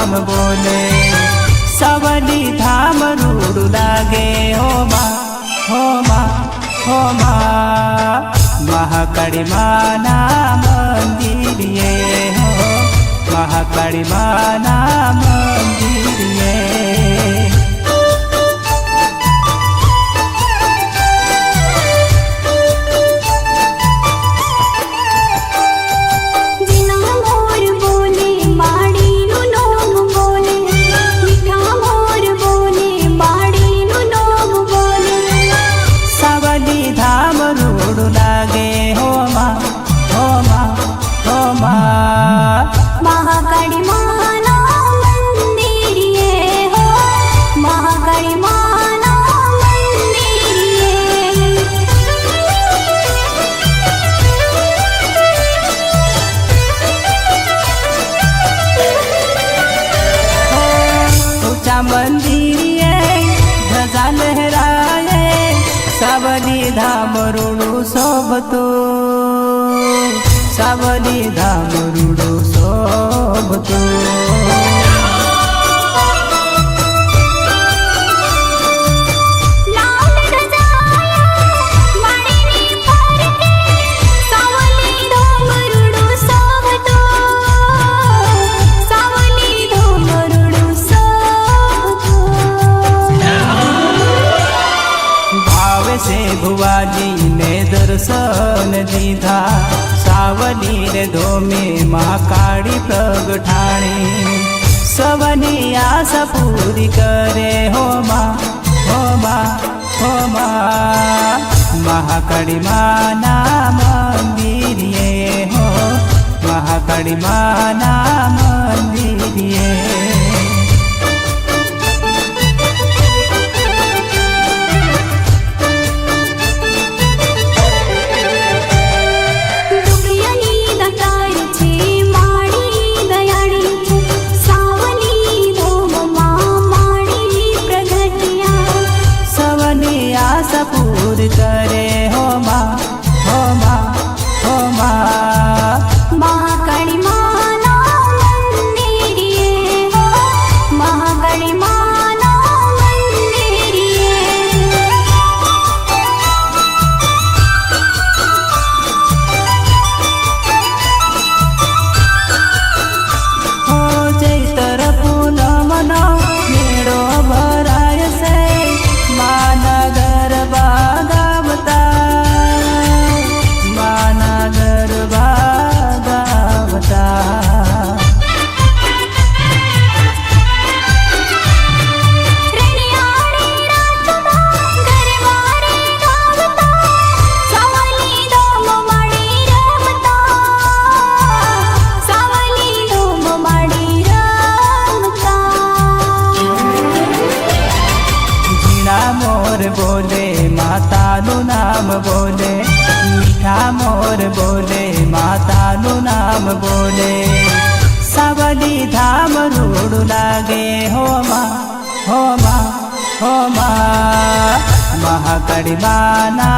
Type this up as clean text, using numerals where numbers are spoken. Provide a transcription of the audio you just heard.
नाम बोले सावली धाम रूड़ लागे हो माँ हो माँ हो माँ महाकाली माँ ना मंदिर ये हो महाकाली माँ ना मंदिर ये महाकाली माँ ना मंदिर ये हो महाकाली माँ ना मंदिर ये ऊंचा मंदिर ये ध्वजा लहराए सावली धाम रूड़ू शोभतो सावली धाम रूड़ू शोभतो से भुवाजी ने दर्शन दीधा सावली रे धोमे महाकाली प्रगटाणी सवनी आशा पूरी करे हो माँ हो माँ हो माँ महाकाली माँ ना मंदिर ये हो महाकाली माँ ना मंदिर ये पूर करे हो माँ हो माँ हो माँ महाकाली माँ ना मंदिर ये हो महाकाली माँ ना मंदिर ये हो चैतर पूनम ना मेड़ो भराय से मानगर बागावता मानगर बागावता बोले माता नु नाम बोले मीठा मोर बोले माता नु नाम बोले सावली धाम रूड़ लागे हो माँ हो माँ हो माँ महाकाली माँ ना